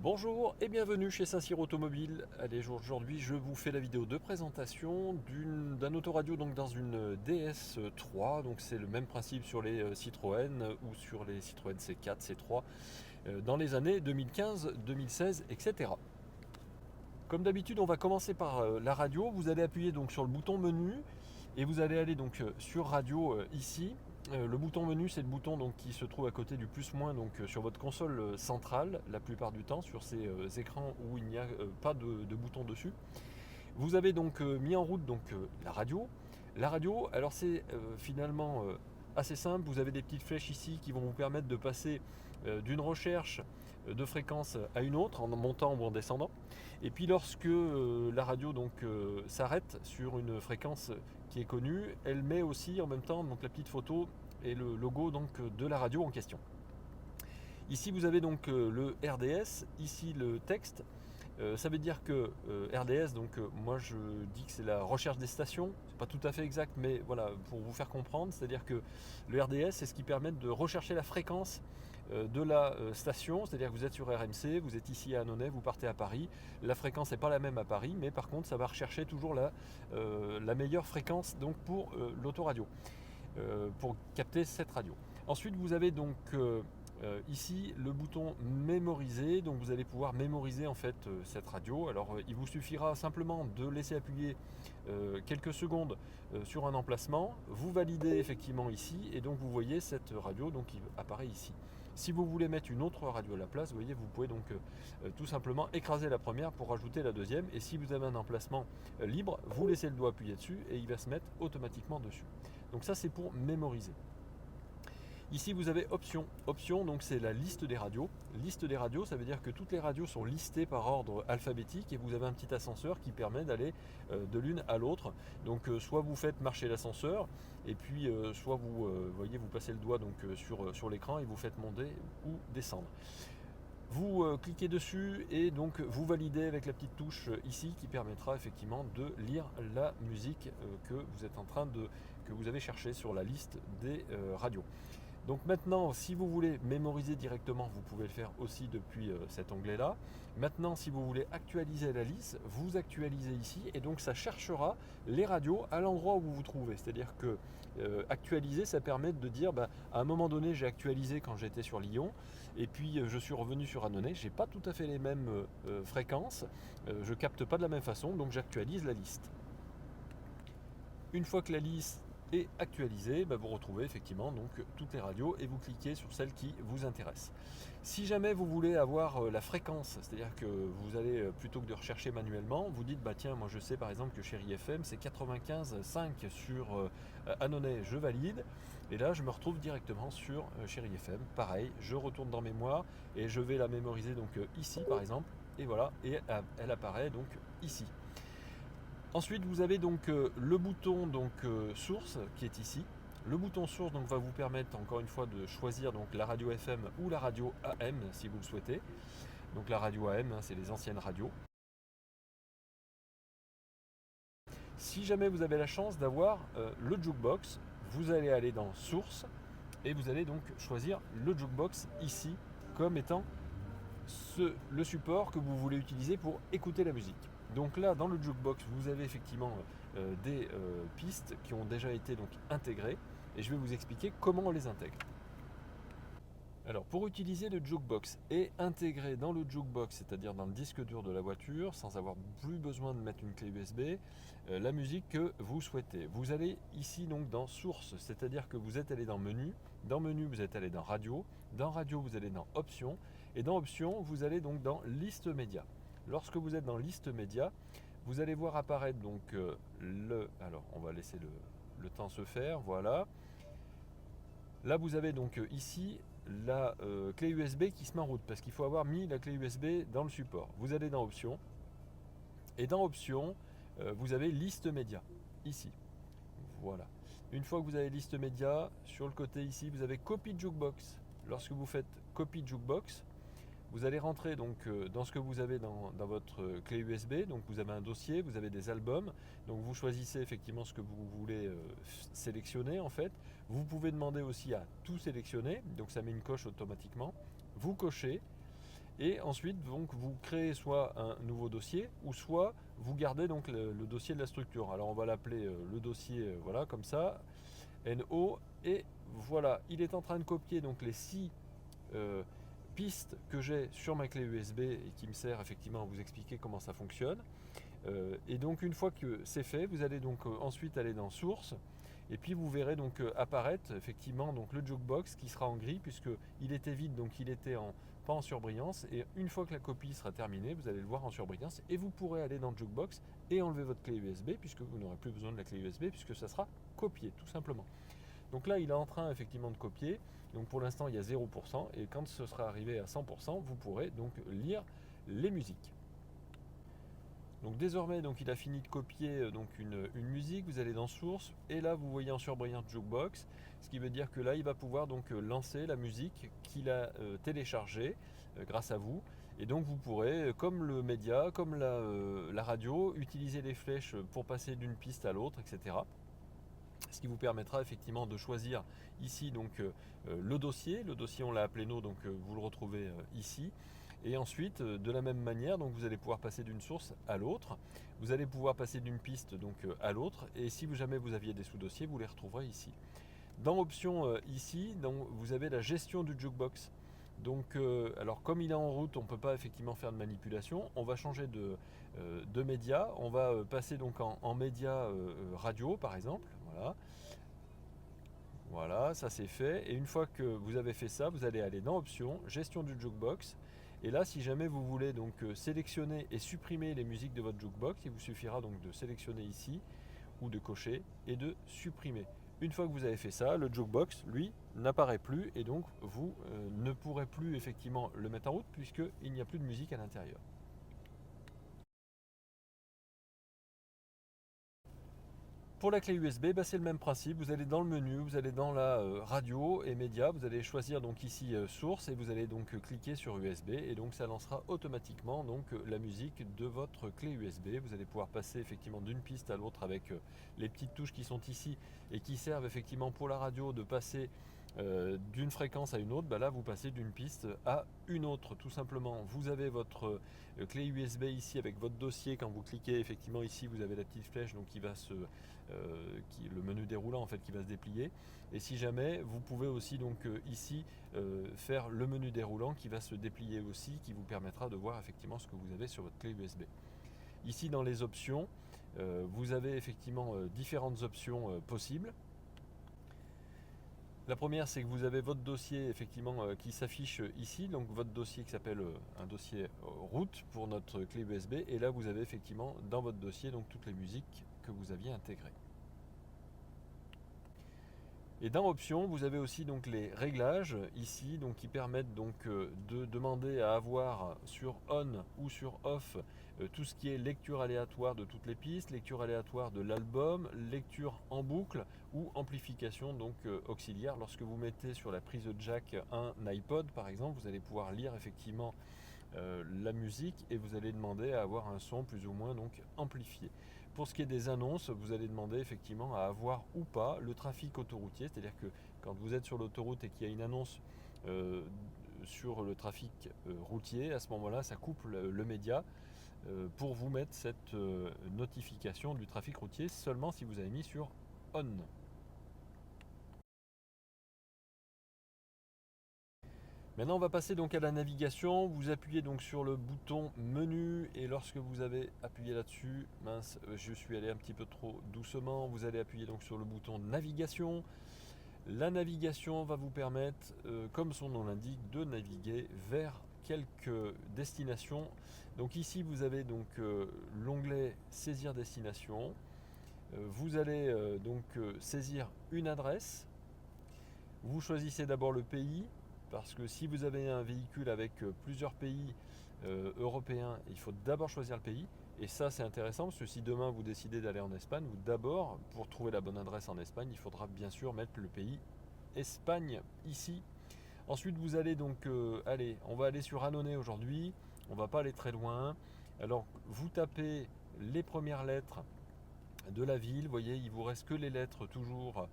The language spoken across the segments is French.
Bonjour et bienvenue chez Saint-Cyr Automobile. Allez, aujourd'hui je vous fais la vidéo de présentation d'un autoradio donc dans une DS3. Donc c'est le même principe sur les Citroën ou sur les Citroën C4, C3 dans les années 2015, 2016, etc. Comme d'habitude, on va commencer par la radio. Vous allez appuyer donc sur le bouton menu et vous allez aller donc sur radio ici. Le bouton menu, c'est le bouton donc, qui se trouve à côté du plus-moins donc sur votre console centrale la plupart du temps sur ces écrans où il n'y a pas de bouton dessus. Vous avez donc mis en route donc la radio. La radio, alors c'est finalement assez simple. Vous avez des petites flèches ici qui vont vous permettre de passer d'une recherche de fréquence à une autre en montant ou en descendant. Et puis lorsque la radio donc s'arrête sur une fréquence qui est connue, elle met aussi en même temps donc la petite photo et le logo donc de la radio en question. Ici vous avez donc le RDS, ici le texte. Ça veut dire que RDS, donc moi je dis que c'est la recherche des stations, c'est pas tout à fait exact, mais voilà, pour vous faire comprendre, c'est-à-dire que le RDS, c'est ce qui permet de rechercher la fréquence de la station, c'est-à-dire que vous êtes sur RMC, vous êtes ici à Annonay, vous partez à Paris, la fréquence n'est pas la même à Paris, mais par contre ça va rechercher toujours la meilleure fréquence donc pour l'autoradio, pour capter cette radio. Ensuite vous avez donc ici le bouton mémoriser, donc vous allez pouvoir mémoriser en fait cette radio. Alors il vous suffira simplement de laisser appuyer quelques secondes sur un emplacement, vous validez effectivement ici et donc vous voyez cette radio donc qui apparaît ici. Si vous voulez mettre une autre radio à la place, vous voyez, vous pouvez donc tout simplement écraser la première pour rajouter la deuxième, et si vous avez un emplacement libre, vous laissez le doigt appuyé dessus et il va se mettre automatiquement dessus. Donc ça c'est pour mémoriser. Ici vous avez options. Options, donc c'est la liste des radios. Liste des radios, ça veut dire que toutes les radios sont listées par ordre alphabétique et vous avez un petit ascenseur qui permet d'aller de l'une à l'autre. Donc soit vous faites marcher l'ascenseur et puis soit vous voyez, vous passez le doigt donc sur l'écran et vous faites monter ou descendre. Vous cliquez dessus et donc vous validez avec la petite touche ici qui permettra effectivement de lire la musique que vous avez cherché sur la liste des radios. Donc maintenant, si vous voulez mémoriser directement, vous pouvez le faire aussi depuis cet onglet-là. Maintenant, si vous voulez actualiser la liste, vous actualisez ici et donc ça cherchera les radios à l'endroit où vous vous trouvez. C'est-à-dire que actualiser, ça permet de dire, à un moment donné, j'ai actualisé quand j'étais sur Lyon et puis je suis revenu sur Annonay. J'ai pas tout à fait les mêmes fréquences, je capte pas de la même façon, donc j'actualise la liste. Une fois que la liste est actualisée, vous retrouvez effectivement donc toutes les radios et vous cliquez sur celle qui vous intéresse. Si jamais vous voulez avoir la fréquence, c'est-à-dire que vous allez plutôt que de rechercher manuellement, vous dites tiens, moi je sais par exemple que Chéri FM c'est 95,5 sur Annonay, je valide. Et là je me retrouve directement sur Chéri FM. Pareil, je retourne dans mémoire et je vais la mémoriser donc ici par exemple. Et voilà, et elle apparaît donc ici. Ensuite, vous avez donc le bouton donc, source qui est ici. Le bouton source donc, va vous permettre encore une fois de choisir donc, la radio FM ou la radio AM si vous le souhaitez. Donc la radio AM, c'est les anciennes radios. Si jamais vous avez la chance d'avoir le jukebox, vous allez aller dans source et vous allez donc choisir le jukebox ici comme étant le support que vous voulez utiliser pour écouter la musique. Donc là, dans le jukebox, vous avez effectivement des pistes qui ont déjà été donc intégrées et je vais vous expliquer comment on les intègre. Alors pour utiliser le jukebox et intégrer dans le jukebox, c'est-à-dire dans le disque dur de la voiture, sans avoir plus besoin de mettre une clé USB, la musique que vous souhaitez. Vous allez ici donc dans source, c'est-à-dire que vous êtes allé dans menu vous êtes allé dans radio vous allez dans options, et dans options vous allez donc dans liste média. Lorsque vous êtes dans liste média, vous allez voir apparaître donc alors on va laisser le temps se faire, voilà. Là vous avez donc ici la clé USB qui se met en route parce qu'il faut avoir mis la clé USB dans le support. Vous allez dans options et dans options vous avez liste média ici. Voilà. Une fois que vous avez liste média, sur le côté ici vous avez copie jukebox. Lorsque vous faites copie jukebox, vous allez rentrer donc dans ce que vous avez dans votre clé USB. Donc vous avez un dossier, vous avez des albums. Donc vous choisissez effectivement ce que vous voulez sélectionner en fait. Vous pouvez demander aussi à tout sélectionner. Donc ça met une coche automatiquement. Vous cochez. Et ensuite, donc, vous créez soit un nouveau dossier, ou soit vous gardez donc le dossier de la structure. Alors on va l'appeler le dossier, voilà, comme ça, NO, et voilà, il est en train de copier donc les 6 pistes que j'ai sur ma clé USB et qui me sert effectivement à vous expliquer comment ça fonctionne. Et donc une fois que c'est fait, vous allez donc ensuite aller dans Source, et puis vous verrez donc apparaître effectivement donc le jukebox qui sera en gris puisque il était vide, donc il était pas en surbrillance, et une fois que la copie sera terminée, vous allez le voir en surbrillance et vous pourrez aller dans le jukebox et enlever votre clé USB puisque vous n'aurez plus besoin de la clé USB puisque ça sera copié tout simplement. Donc là il est en train effectivement de copier, donc pour l'instant il y a 0% et quand ce sera arrivé à 100%, vous pourrez donc lire les musiques. Donc désormais, donc, il a fini de copier donc une musique, vous allez dans Source, et là vous voyez en surbrillante Jukebox, ce qui veut dire que là il va pouvoir donc lancer la musique qu'il a téléchargée grâce à vous, et donc vous pourrez, comme le média, comme la radio, utiliser les flèches pour passer d'une piste à l'autre, etc. Ce qui vous permettra effectivement de choisir ici donc le dossier on l'a appelé No, donc vous le retrouvez ici. Et ensuite, de la même manière, donc vous allez pouvoir passer d'une source à l'autre. Vous allez pouvoir passer d'une piste donc à l'autre. Et si jamais vous aviez des sous-dossiers, vous les retrouverez ici. Dans Options ici, donc, vous avez la gestion du jukebox. Donc, alors comme il est en route, on ne peut pas effectivement faire de manipulation. On va changer de média. On va passer donc en média radio, par exemple. Voilà. Voilà, ça c'est fait. Et une fois que vous avez fait ça, vous allez aller dans Options, Gestion du jukebox. Et là, si jamais vous voulez donc sélectionner et supprimer les musiques de votre jukebox, il vous suffira donc de sélectionner ici ou de cocher et de supprimer. Une fois que vous avez fait ça, le jukebox, lui, n'apparaît plus et donc vous ne pourrez plus effectivement le mettre en route puisqu'il n'y a plus de musique à l'intérieur. Pour la clé USB, bah, c'est le même principe. Vous allez dans le menu, vous allez dans la radio et médias, vous allez choisir donc ici source et vous allez donc cliquer sur USB et donc ça lancera automatiquement donc la musique de votre clé USB. Vous allez pouvoir passer effectivement d'une piste à l'autre avec les petites touches qui sont ici et qui servent effectivement pour la radio de passer d'une fréquence à une autre. Bah là vous passez d'une piste à une autre tout simplement. Vous avez votre clé USB ici avec votre dossier. Quand vous cliquez effectivement ici, vous avez la petite flèche donc qui va le menu déroulant en fait qui va se déplier. Et si jamais, vous pouvez aussi donc ici faire le menu déroulant qui va se déplier aussi, qui vous permettra de voir effectivement ce que vous avez sur votre clé USB. Ici dans les options, vous avez effectivement différentes options possibles. La première, c'est que vous avez votre dossier effectivement qui s'affiche ici, donc votre dossier qui s'appelle un dossier route pour notre clé USB, et là vous avez effectivement dans votre dossier donc toutes les musiques que vous aviez intégrées. Et dans Options, vous avez aussi donc les réglages ici, donc qui permettent donc de demander à avoir sur On ou sur Off tout ce qui est lecture aléatoire de toutes les pistes, lecture aléatoire de l'album, lecture en boucle ou amplification donc auxiliaire. Lorsque vous mettez sur la prise jack un iPod par exemple, vous allez pouvoir lire effectivement la musique et vous allez demander à avoir un son plus ou moins donc amplifié. Pour ce qui est des annonces, vous allez demander effectivement à avoir ou pas le trafic autoroutier, c'est-à-dire que quand vous êtes sur l'autoroute et qu'il y a une annonce sur le trafic routier, à ce moment-là, ça coupe le média pour vous mettre cette notification du trafic routier seulement si vous avez mis sur On. Maintenant, on va passer donc à la navigation. Vous appuyez donc sur le bouton menu et lorsque vous avez appuyé là-dessus, mince, je suis allé un petit peu trop doucement, vous allez appuyer donc sur le bouton navigation. La navigation va vous permettre, comme son nom l'indique, de naviguer vers quelques destinations. Donc ici, vous avez donc l'onglet saisir destination. Vous allez donc saisir une adresse. Vous choisissez d'abord le pays, parce que si vous avez un véhicule avec plusieurs pays européens, il faut d'abord choisir le pays. Et ça c'est intéressant, parce que si demain vous décidez d'aller en Espagne, vous d'abord, pour trouver la bonne adresse en Espagne, il faudra bien sûr mettre le pays Espagne ici. Ensuite vous allez donc on va aller sur Annonay aujourd'hui, on va pas aller très loin. Alors vous tapez les premières lettres de la ville. Vous voyez, il vous reste que les lettres toujours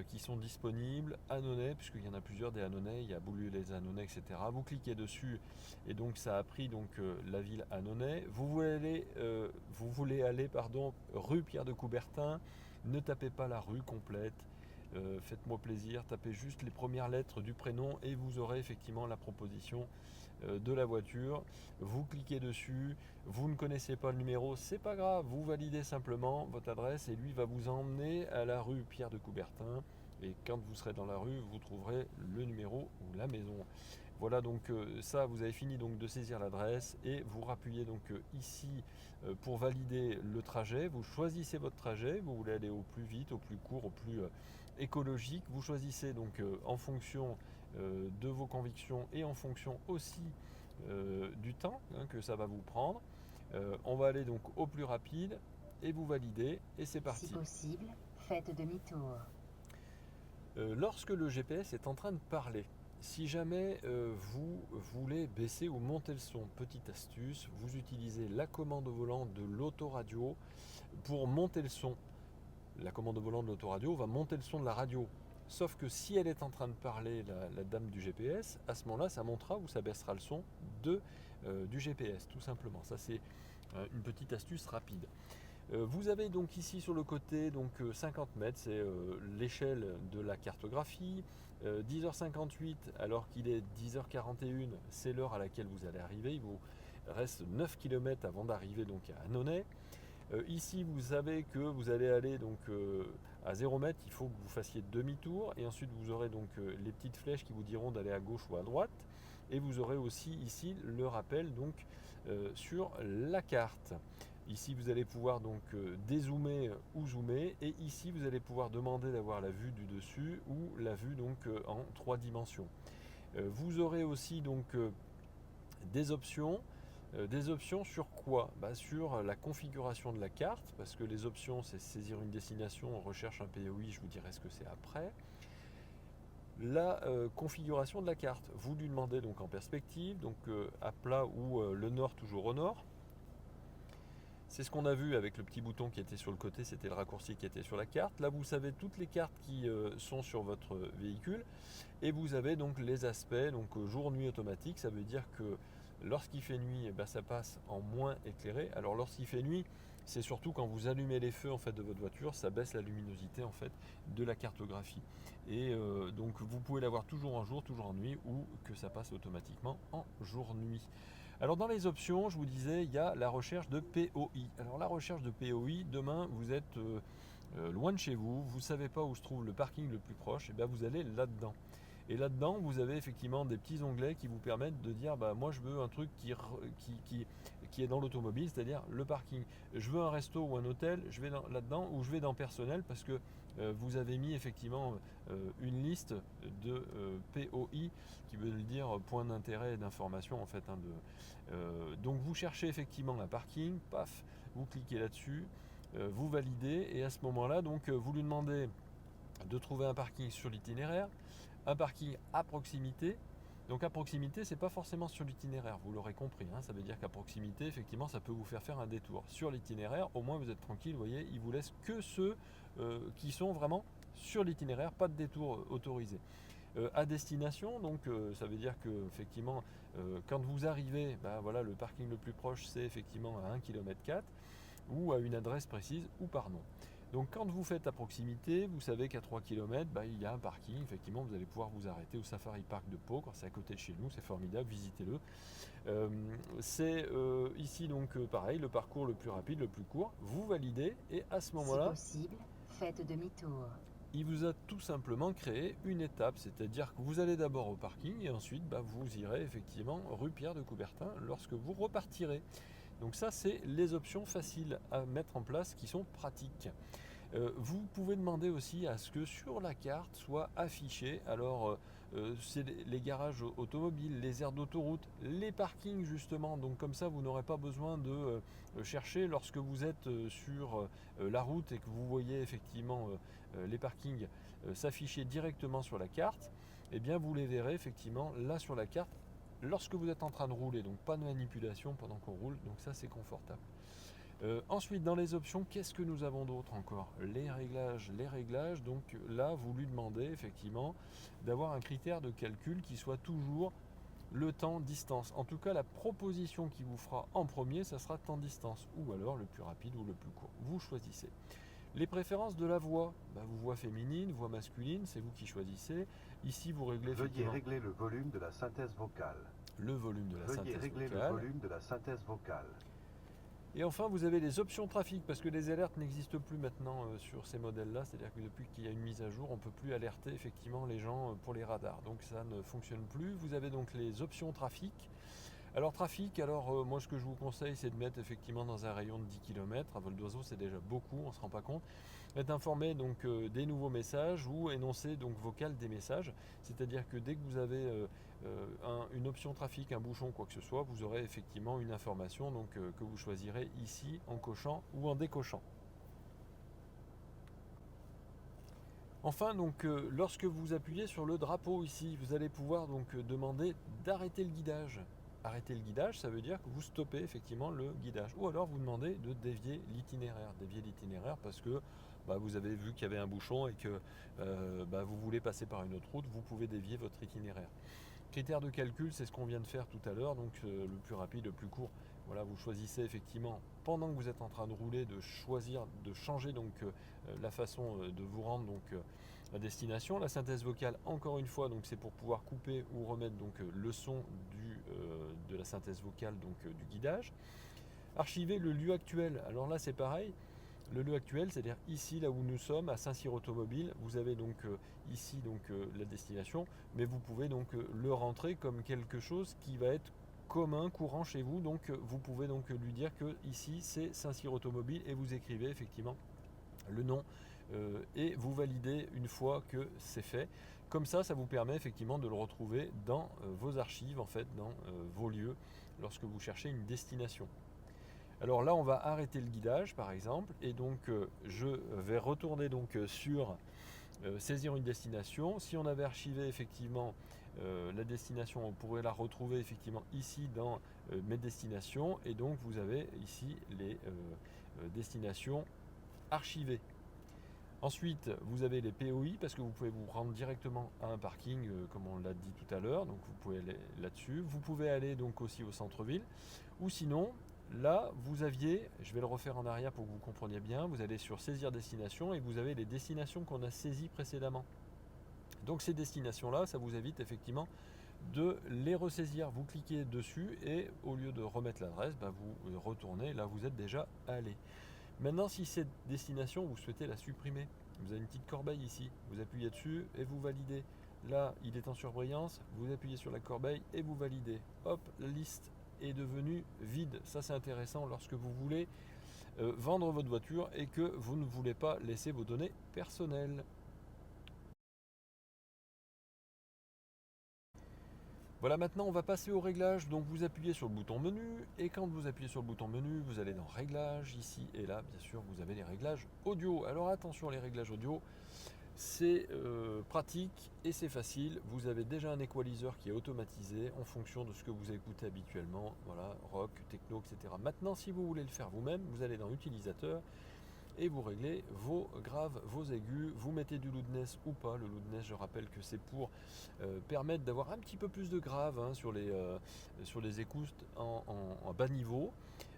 qui sont disponibles. Annonay, puisqu'il y en a plusieurs des Annonay, il y a Beaulieu-les-Annonay, etc. Vous cliquez dessus et donc ça a pris donc la ville Annonay. Vous voulez aller rue Pierre de Coubertin. Ne tapez pas la rue complète. Faites-moi plaisir, tapez juste les premières lettres du prénom et vous aurez effectivement la proposition de la voiture. Vous cliquez dessus, vous ne connaissez pas le numéro, c'est pas grave, vous validez simplement votre adresse et lui va vous emmener à la rue Pierre de Coubertin. Et quand vous serez dans la rue, vous trouverez le numéro ou la maison. Voilà, donc ça, vous avez fini donc de saisir l'adresse et vous rappuyez donc ici pour valider le trajet. Vous choisissez votre trajet, vous voulez aller au plus vite, au plus court, au plus écologique. Vous choisissez donc en fonction de vos convictions et en fonction aussi du temps que ça va vous prendre. On va aller donc au plus rapide et vous validez et c'est parti. Si possible, faites demi-tour. Lorsque le GPS est en train de parler, si jamais vous voulez baisser ou monter le son, petite astuce, vous utilisez la commande au volant de l'autoradio pour monter le son. La commande au volant de l'autoradio va monter le son de la radio. Sauf que si elle est en train de parler, la dame du GPS, à ce moment-là, ça montera ou ça baissera le son du GPS, tout simplement. Ça, c'est une petite astuce rapide. Vous avez donc ici sur le côté donc 50 mètres, c'est l'échelle de la cartographie. 10h58 alors qu'il est 10h41, c'est l'heure à laquelle vous allez arriver. Il vous reste 9 km avant d'arriver donc à Annonay. Ici vous savez que vous allez aller donc à 0 mètre, il faut que vous fassiez demi-tour et ensuite vous aurez donc les petites flèches qui vous diront d'aller à gauche ou à droite. Et vous aurez aussi ici le rappel donc sur la carte. Ici vous allez pouvoir donc dézoomer ou zoomer et ici vous allez pouvoir demander d'avoir la vue du dessus ou la vue donc en 3 dimensions. Vous aurez aussi donc des options. Des options sur quoi? Sur la configuration de la carte, parce que les options c'est saisir une destination, on recherche un POI, je vous dirai ce que c'est après. La configuration de la carte, vous lui demandez donc en perspective, donc à plat ou le nord toujours au nord. C'est ce qu'on a vu avec le petit bouton qui était sur le côté, c'était le raccourci qui était sur la carte. Là vous savez toutes les cartes qui sont sur votre véhicule et vous avez donc les aspects, donc jour-nuit automatique, ça veut dire que lorsqu'il fait nuit, ça passe en moins éclairé. Alors lorsqu'il fait nuit, c'est surtout quand vous allumez les feux en fait, de votre voiture, ça baisse la luminosité en fait, de la cartographie. Et donc vous pouvez l'avoir toujours en jour, toujours en nuit ou que ça passe automatiquement en jour-nuit. Alors dans les options, je vous disais, il y a la recherche de POI. Alors la recherche de POI, demain vous êtes loin de chez vous, vous ne savez pas où se trouve le parking le plus proche, et bien vous allez là-dedans. Et là-dedans, vous avez effectivement des petits onglets qui vous permettent de dire moi je veux un truc qui est dans l'automobile, c'est-à-dire le parking. Je veux un resto ou un hôtel, je vais là-dedans, ou je vais dans personnel parce que vous avez mis effectivement une liste de POI qui veut dire point d'intérêt et d'information en fait. Donc vous cherchez effectivement un parking, paf, vous cliquez là-dessus, vous validez et à ce moment-là donc vous lui demandez de trouver un parking sur l'itinéraire, un parking à proximité. Donc à proximité, c'est pas forcément sur l'itinéraire, vous l'aurez compris. Ça veut dire qu'à proximité, effectivement, ça peut vous faire un détour. Sur l'itinéraire, au moins vous êtes tranquille, vous voyez, il vous laisse que ceux qui sont vraiment sur l'itinéraire, pas de détour autorisé. À destination, donc ça veut dire que effectivement, quand vous arrivez, voilà, le parking le plus proche, c'est effectivement à 1,4 km ou à une adresse précise ou par nom. Donc quand vous faites à proximité, vous savez qu'à 3 km, il y a un parking, effectivement vous allez pouvoir vous arrêter au Safari Park de Pau, quand c'est à côté de chez nous, c'est formidable, visitez-le. C'est ici donc pareil, le parcours le plus rapide, le plus court, vous validez et à ce moment-là, si possible, faites demi-tour. Il vous a tout simplement créé une étape, c'est-à-dire que vous allez d'abord au parking et ensuite vous irez effectivement rue Pierre de Coubertin lorsque vous repartirez. Donc ça, c'est les options faciles à mettre en place qui sont pratiques. Vous pouvez demander aussi à ce que sur la carte soit affiché, alors c'est les garages automobiles, les aires d'autoroute, les parkings justement, donc comme ça vous n'aurez pas besoin de chercher lorsque vous êtes sur la route et que vous voyez effectivement les parkings s'afficher directement sur la carte, et bien vous les verrez effectivement là sur la carte lorsque vous êtes en train de rouler, donc pas de manipulation pendant qu'on roule, donc ça c'est confortable. Ensuite, dans les options, qu'est-ce que nous avons d'autre encore? Les réglages. Les réglages, donc là, vous lui demandez effectivement d'avoir un critère de calcul qui soit toujours le temps-distance. En tout cas, la proposition qui vous fera en premier, ça sera temps-distance, ou alors le plus rapide ou le plus court. Vous choisissez. Les préférences de la voix, voix féminine, voix masculine, c'est vous qui choisissez. Ici, vous réglez Veuillez effectivement régler le volume de la synthèse vocale. le volume de la Veuillez synthèse régler le vocale. volume de la synthèse vocale. Et enfin, vous avez les options trafic, parce que les alertes n'existent plus maintenant sur ces modèles-là. C'est-à-dire que depuis qu'il y a une mise à jour, on ne peut plus alerter effectivement les gens pour les radars. Donc ça ne fonctionne plus. Vous avez donc les options trafic. Alors trafic, moi ce que je vous conseille, c'est de mettre effectivement dans un rayon de 10 km. À vol d'oiseau, c'est déjà beaucoup, on ne se rend pas compte. Être informé donc des nouveaux messages ou énoncer donc vocal des messages. C'est-à-dire que dès que vous avez une option trafic, un bouchon, quoi que ce soit, vous aurez effectivement une information donc, que vous choisirez ici en cochant ou en décochant. Enfin, donc, lorsque vous appuyez sur le drapeau ici, vous allez pouvoir donc demander d'arrêter le guidage. Arrêter le guidage, ça veut dire que vous stoppez effectivement le guidage. Ou alors vous demandez de dévier l'itinéraire. Dévier l'itinéraire parce que vous avez vu qu'il y avait un bouchon et que vous voulez passer par une autre route, vous pouvez dévier votre itinéraire. Critère de calcul, c'est ce qu'on vient de faire tout à l'heure, donc le plus rapide, le plus court. Voilà, vous choisissez effectivement, pendant que vous êtes en train de rouler, de choisir, de changer donc la façon de vous rendre donc à destination. La synthèse vocale, encore une fois, donc c'est pour pouvoir couper ou remettre donc le son de la synthèse vocale donc du guidage. Archiver le lieu actuel. Alors là, c'est pareil. Le lieu actuel, c'est-à-dire ici, là où nous sommes, à Saint-Cyr Automobile, vous avez donc ici donc la destination, mais vous pouvez donc le rentrer comme quelque chose qui va être commun, courant chez vous. Donc vous pouvez donc lui dire que ici c'est Saint-Cyr Automobile et vous écrivez effectivement le nom et vous validez une fois que c'est fait. Comme ça vous permet effectivement de le retrouver dans vos archives, en fait, dans vos lieux, lorsque vous cherchez une destination. Alors là, on va arrêter le guidage, par exemple, et donc je vais retourner donc sur saisir une destination. Si on avait archivé effectivement la destination, on pourrait la retrouver effectivement ici dans mes destinations, et donc vous avez ici les destinations archivées. Ensuite, vous avez les POI parce que vous pouvez vous rendre directement à un parking, comme on l'a dit tout à l'heure, donc vous pouvez aller là-dessus. Vous pouvez aller donc aussi au centre-ville, ou sinon, là, vous aviez, je vais le refaire en arrière pour que vous compreniez bien, vous allez sur saisir destination et vous avez les destinations qu'on a saisies précédemment. Donc ces destinations-là, ça vous évite effectivement de les ressaisir. Vous cliquez dessus et au lieu de remettre l'adresse, vous retournez là où vous êtes déjà allé. Maintenant, si cette destination, vous souhaitez la supprimer, vous avez une petite corbeille ici, vous appuyez dessus et vous validez. Là, il est en surbrillance, vous appuyez sur la corbeille et vous validez. Hop, la liste est devenue vide. Ça, c'est intéressant lorsque vous voulez vendre votre voiture et que vous ne voulez pas laisser vos données personnelles. Voilà, maintenant on va passer au réglage. Donc vous appuyez sur le bouton menu et quand vous appuyez sur le bouton menu, vous allez dans réglages ici et là, bien sûr, vous avez les réglages audio. Alors attention, les réglages audio, c'est pratique et c'est facile. Vous avez déjà un equalizer qui est automatisé en fonction de ce que vous écoutez habituellement, voilà, rock, techno, etc. Maintenant, si vous voulez le faire vous-même, vous allez dans utilisateur et vous réglez vos graves, vos aigus, vous mettez du loudness ou pas. Le loudness, je rappelle que c'est pour permettre d'avoir un petit peu plus de grave sur les écoutes en bas niveau.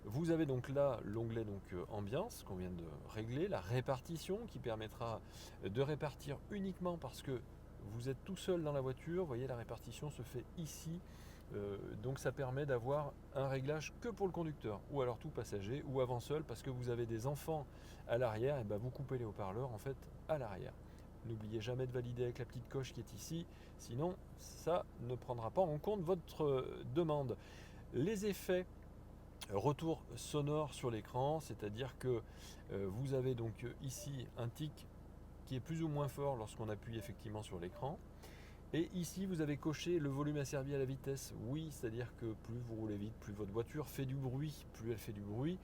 Vous avez donc là l'onglet ambiance qu'on vient de régler, la répartition qui permettra de répartir uniquement parce que vous êtes tout seul dans la voiture. Vous voyez, la répartition se fait ici. Donc ça permet d'avoir un réglage que pour le conducteur ou alors tout passager ou avant seul parce que vous avez des enfants à l'arrière, et vous coupez les haut-parleurs en fait à l'arrière. N'oubliez jamais de valider avec la petite coche qui est ici, sinon ça ne prendra pas en compte votre demande. Les effets retour sonore sur l'écran, c'est-à-dire que vous avez donc ici un tic qui est plus ou moins fort lorsqu'on appuie effectivement sur l'écran. Et ici, vous avez coché le volume asservi à la vitesse. Oui, c'est-à-dire que plus vous roulez vite, plus votre voiture fait du bruit. Plus elle fait du bruit,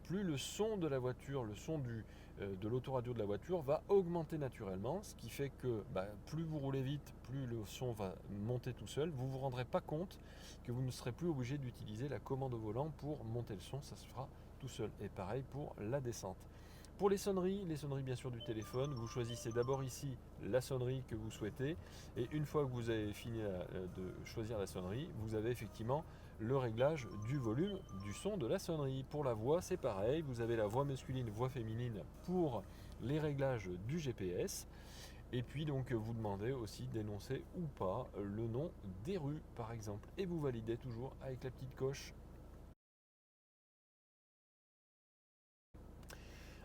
plus le son de la voiture, le son de l'autoradio de la voiture va augmenter naturellement. Ce qui fait que plus vous roulez vite, plus le son va monter tout seul. Vous ne vous rendrez pas compte que vous ne serez plus obligé d'utiliser la commande au volant pour monter le son. Ça se fera tout seul. Et pareil pour la descente. Pour les sonneries bien sûr du téléphone, vous choisissez d'abord ici la sonnerie que vous souhaitez et une fois que vous avez fini de choisir la sonnerie, vous avez effectivement le réglage du volume du son de la sonnerie. Pour la voix, c'est pareil, vous avez la voix masculine, voix féminine pour les réglages du GPS. Et puis donc vous demandez aussi d'énoncer ou pas le nom des rues par exemple. Et vous validez toujours avec la petite coche.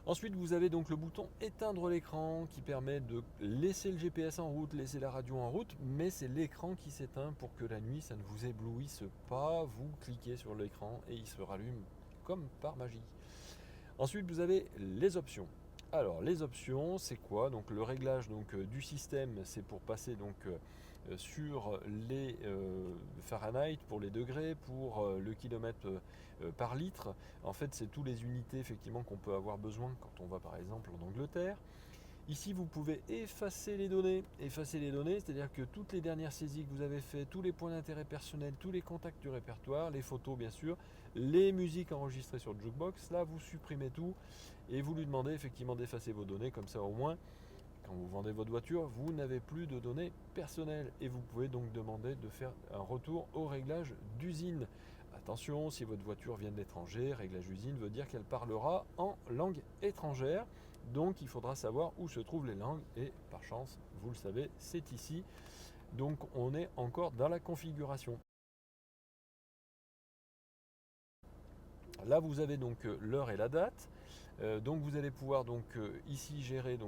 Ensuite, vous avez donc le bouton éteindre l'écran qui permet de laisser le GPS en route, laisser la radio en route, mais c'est l'écran qui s'éteint pour que la nuit ça ne vous éblouisse pas. Vous cliquez sur l'écran et il se rallume comme par magie. Ensuite, vous avez les options. Alors, les options, c'est quoi? Donc, le réglage du système, c'est pour passer sur les Fahrenheit pour les degrés, pour le kilomètre par litre. En fait, c'est toutes les unités effectivement qu'on peut avoir besoin quand on va par exemple en Angleterre. Ici, vous pouvez effacer les données. Effacer les données, c'est-à-dire que toutes les dernières saisies que vous avez faites, tous les points d'intérêt personnels, tous les contacts du répertoire, les photos bien sûr, les musiques enregistrées sur le jukebox, là vous supprimez tout et vous lui demandez effectivement d'effacer vos données, comme ça au moins quand vous vendez votre voiture, vous n'avez plus de données personnelles et vous pouvez donc demander de faire un retour au réglage d'usine. Attention, si votre voiture vient de l'étranger, réglage d'usine veut dire qu'elle parlera en langue étrangère. Donc il faudra savoir où se trouvent les langues et par chance, vous le savez, c'est ici. Donc on est encore dans la configuration. Là vous avez donc l'heure et la date. Donc vous allez pouvoir ici gérer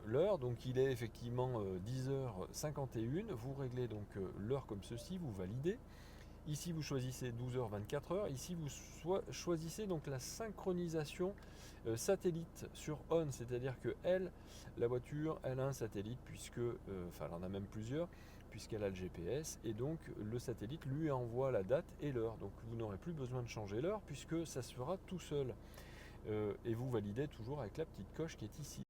l'heure. Donc il est effectivement 10h51. Vous réglez donc l'heure comme ceci, vous validez. Ici vous choisissez 12h 24h. Ici vous choisissez donc la synchronisation satellite sur on, c'est-à-dire que la voiture, elle a un satellite puisque, elle en a même plusieurs, puisqu'elle a le GPS et donc le satellite lui envoie la date et l'heure. Donc vous n'aurez plus besoin de changer l'heure puisque ça se fera tout seul. Et vous validez toujours avec la petite coche qui est ici.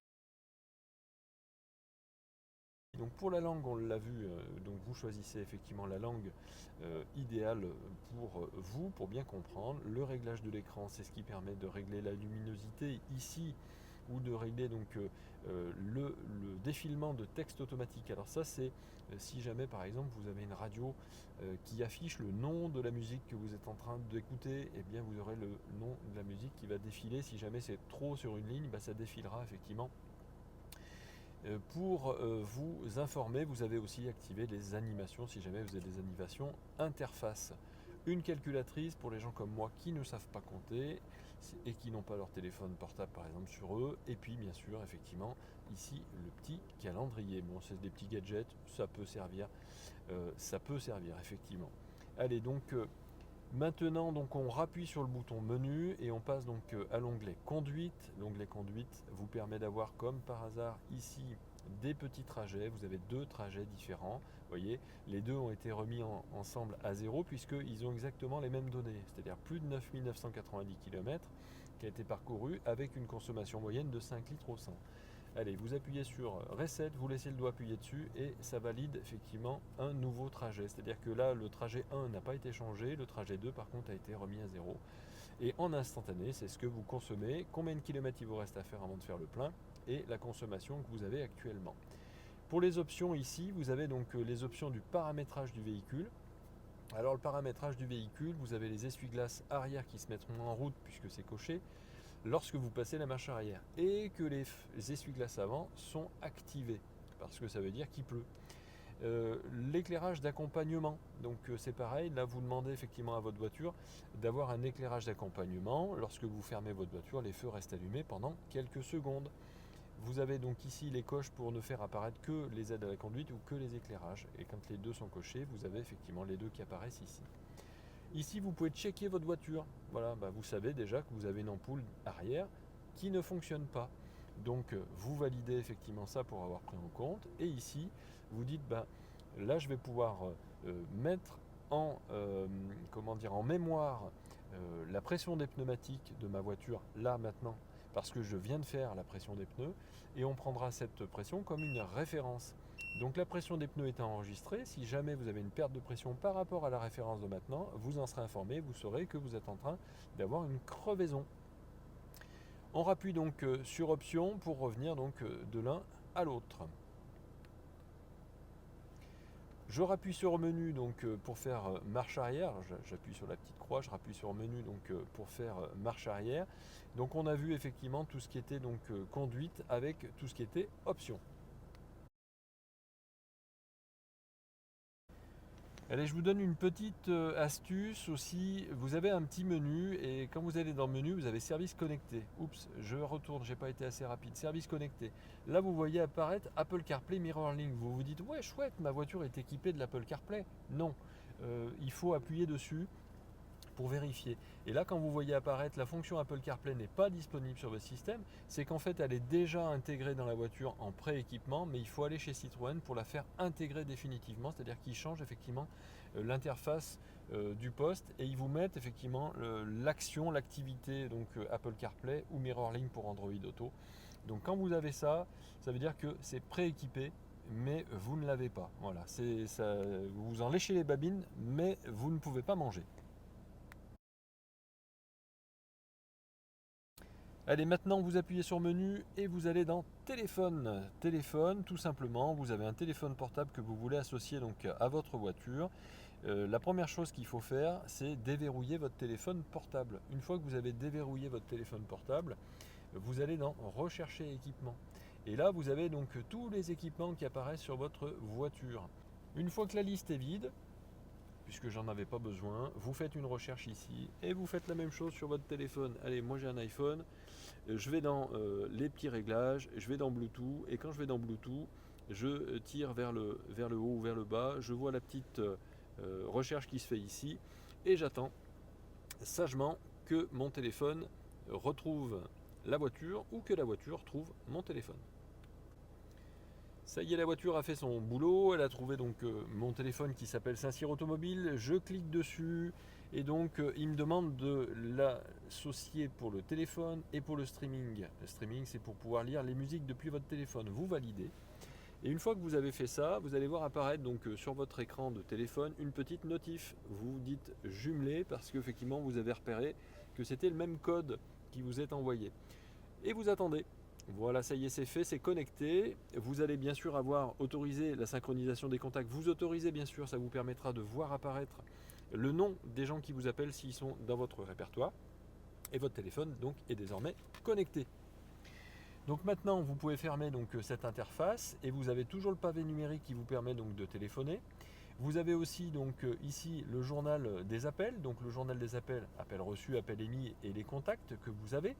Donc pour la langue, on l'a vu, donc vous choisissez effectivement la langue idéale pour vous, pour bien comprendre. Le réglage de l'écran, c'est ce qui permet de régler la luminosité ici ou de régler le défilement de texte automatique. Alors ça c'est si jamais par exemple vous avez une radio qui affiche le nom de la musique que vous êtes en train d'écouter, et bien vous aurez le nom de la musique qui va défiler. Si jamais c'est trop sur une ligne, ça défilera effectivement. Pour vous informer, vous avez aussi activé les animations si jamais vous avez des animations interface. Une calculatrice pour les gens comme moi qui ne savent pas compter et qui n'ont pas leur téléphone portable par exemple sur eux. Et puis bien sûr effectivement ici le petit calendrier. Bon, c'est des petits gadgets, ça peut servir effectivement. Allez donc maintenant on rappuie sur le bouton menu et on passe à l'onglet conduite. L'onglet conduite vous permet d'avoir comme par hasard ici des petits trajets. Vous avez deux trajets différents. Vous voyez, les deux ont été remis ensemble à 0 puisqu'ils ont exactement les mêmes données, c'est-à-dire plus de 9990 km qui a été parcouru avec une consommation moyenne de 5 litres au 100. Allez, vous appuyez sur Reset, vous laissez le doigt appuyer dessus et ça valide effectivement un nouveau trajet. C'est-à-dire que là, le trajet 1 n'a pas été changé, le trajet 2 par contre a été remis à 0. Et en instantané, c'est ce que vous consommez, combien de kilomètres il vous reste à faire avant de faire le plein et la consommation que vous avez actuellement. Pour les options ici, vous avez donc les options du paramétrage du véhicule. Alors le paramétrage du véhicule, vous avez les essuie-glaces arrière qui se mettront en route puisque c'est coché lorsque vous passez la marche arrière et que les essuie-glaces avant sont activés parce que ça veut dire qu'il pleut. L'éclairage d'accompagnement, donc c'est pareil, là vous demandez effectivement à votre voiture d'avoir un éclairage d'accompagnement. Lorsque vous fermez votre voiture, les feux restent allumés pendant quelques secondes. Vous avez donc ici les coches pour ne faire apparaître que les aides à la conduite ou que les éclairages, et quand les deux sont cochés, vous avez effectivement les deux qui apparaissent ici. Ici vous pouvez checker votre voiture. Voilà, vous savez déjà que vous avez une ampoule arrière qui ne fonctionne pas. Donc vous validez effectivement ça pour avoir pris en compte. Et ici vous dites là je vais pouvoir mettre en mémoire la pression des pneumatiques de ma voiture là maintenant, parce que je viens de faire la pression des pneus, et on prendra cette pression comme une référence. Donc la pression des pneus est enregistrée. Si jamais vous avez une perte de pression par rapport à la référence de maintenant, vous en serez informé, vous saurez que vous êtes en train d'avoir une crevaison. On rappuie donc sur option pour revenir donc de l'un à l'autre. Je rappuie sur menu donc pour faire marche arrière. J'appuie sur la petite croix, je rappuie sur menu donc pour faire marche arrière. Donc on a vu effectivement tout ce qui était donc conduite avec tout ce qui était option. Allez, je vous donne une petite astuce aussi. Vous avez un petit menu et quand vous allez dans le menu, vous avez service connecté. Oups, je retourne, j'ai pas été assez rapide. Service connecté. Là, vous voyez apparaître Apple CarPlay MirrorLink. Vous vous dites, ouais, chouette, ma voiture est équipée de l'Apple CarPlay. Non, il faut appuyer dessus pour vérifier. Et là, quand vous voyez apparaître la fonction Apple CarPlay n'est pas disponible sur votre système, c'est qu'en fait, elle est déjà intégrée dans la voiture en pré-équipement, mais il faut aller chez Citroën pour la faire intégrer définitivement, c'est-à-dire qu'ils changent effectivement l'interface du poste et ils vous mettent effectivement l'action, l'activité, donc Apple CarPlay ou MirrorLink pour Android Auto. Donc quand vous avez ça, ça veut dire que c'est pré-équipé, mais vous ne l'avez pas. Voilà, ça, vous en léchez les babines, mais vous ne pouvez pas manger. Allez, maintenant vous appuyez sur menu et vous allez dans téléphone. Téléphone, tout simplement, vous avez un téléphone portable que vous voulez associer donc à votre voiture. La première chose qu'il faut faire, c'est déverrouiller votre téléphone portable. Une fois que vous avez déverrouillé votre téléphone portable, vous allez dans rechercher équipement. Et là, vous avez donc tous les équipements qui apparaissent sur votre voiture. Une fois que la liste est vide, puisque j'en avais pas besoin, vous faites une recherche ici et vous faites la même chose sur votre téléphone. Allez, moi j'ai un iPhone, je vais dans les petits réglages, je vais dans Bluetooth et quand je vais dans Bluetooth, je tire vers le haut ou vers le bas, je vois la petite recherche qui se fait ici et j'attends sagement que mon téléphone retrouve la voiture ou que la voiture trouve mon téléphone. Ça y est, la voiture a fait son boulot, elle a trouvé donc mon téléphone qui s'appelle Saint-Cyr Automobile, je clique dessus et donc il me demande de l'associer pour le téléphone et pour le streaming. Le streaming, c'est pour pouvoir lire les musiques depuis votre téléphone, vous validez. Et une fois que vous avez fait ça, vous allez voir apparaître donc sur votre écran de téléphone une petite notif. Vous dites jumelé parce qu'effectivement vous avez repéré que c'était le même code qui vous est envoyé. Et vous attendez. Voilà, ça y est, c'est fait, c'est connecté. Vous allez bien sûr avoir autorisé la synchronisation des contacts. Vous autorisez bien sûr, ça vous permettra de voir apparaître le nom des gens qui vous appellent s'ils sont dans votre répertoire. Et votre téléphone donc est désormais connecté. Donc maintenant, vous pouvez fermer donc cette interface et vous avez toujours le pavé numérique qui vous permet donc de téléphoner. Vous avez aussi donc ici le journal des appels, donc le journal des appels, appels reçus, appels émis et les contacts que vous avez.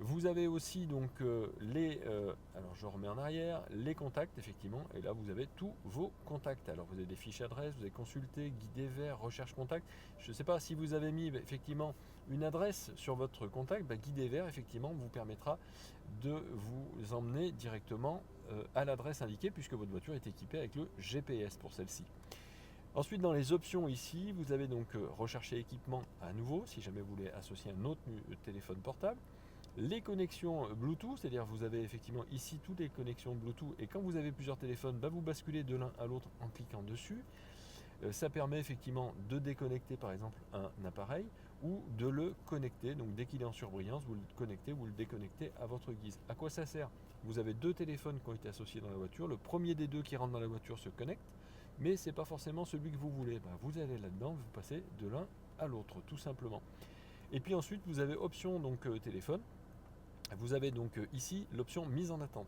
Vous avez aussi donc alors je remets en arrière, les contacts effectivement, et là vous avez tous vos contacts. Alors vous avez des fiches adresses, vous avez consulté, guidé vers, recherche contact. Je ne sais pas si vous avez mis effectivement une adresse sur votre contact, guidé vers effectivement vous permettra de vous emmener directement à l'adresse indiquée puisque votre voiture est équipée avec le GPS pour celle-ci. Ensuite, dans les options ici, vous avez donc rechercher équipement à nouveau, si jamais vous voulez associer un autre téléphone portable. Les connexions Bluetooth, c'est-à-dire vous avez effectivement ici toutes les connexions Bluetooth et quand vous avez plusieurs téléphones, vous basculez de l'un à l'autre en cliquant dessus. Ça permet effectivement de déconnecter par exemple un appareil ou de le connecter. Donc dès qu'il est en surbrillance, vous le connectez ou le déconnectez à votre guise. À quoi ça sert? Vous avez deux téléphones qui ont été associés dans la voiture. Le premier des deux qui rentre dans la voiture se connecte, mais ce n'est pas forcément celui que vous voulez. Vous allez là-dedans, vous passez de l'un à l'autre tout simplement. Et puis ensuite vous avez option donc téléphone. Vous avez donc ici l'option mise en attente.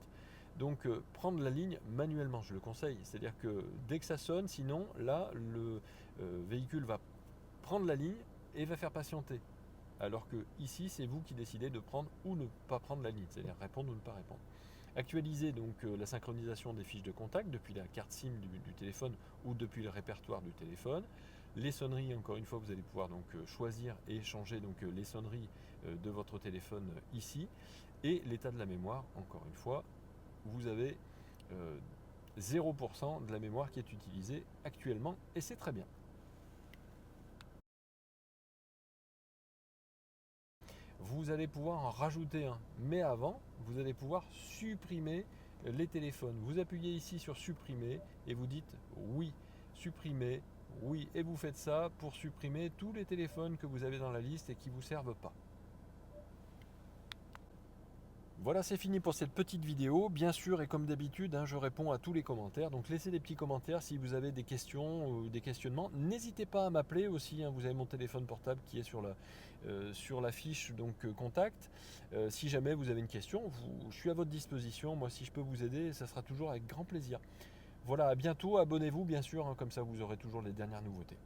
Donc prendre la ligne manuellement, je le conseille. C'est-à-dire que dès que ça sonne, sinon là le véhicule va prendre la ligne et va faire patienter. Alors que ici c'est vous qui décidez de prendre ou ne pas prendre la ligne, c'est-à-dire répondre ou ne pas répondre. Actualiser donc la synchronisation des fiches de contact depuis la carte SIM du téléphone ou depuis le répertoire du téléphone. Les sonneries, encore une fois, vous allez pouvoir donc choisir et changer donc les sonneries de votre téléphone ici. Et l'état de la mémoire, encore une fois, vous avez 0% de la mémoire qui est utilisée actuellement et c'est très bien. Vous allez pouvoir en rajouter un, mais avant, vous allez pouvoir supprimer les téléphones. Vous appuyez ici sur supprimer et vous dites oui, supprimer, oui, et vous faites ça pour supprimer tous les téléphones que vous avez dans la liste et qui ne vous servent pas. Voilà, c'est fini pour cette petite vidéo. Bien sûr, et comme d'habitude, je réponds à tous les commentaires. Donc laissez des petits commentaires si vous avez des questions ou des questionnements. N'hésitez pas à m'appeler aussi. Vous avez mon téléphone portable qui est sur la fiche contact. Si jamais vous avez une question, je suis à votre disposition. Moi, si je peux vous aider, ça sera toujours avec grand plaisir. Voilà, à bientôt. Abonnez-vous bien sûr, comme ça vous aurez toujours les dernières nouveautés.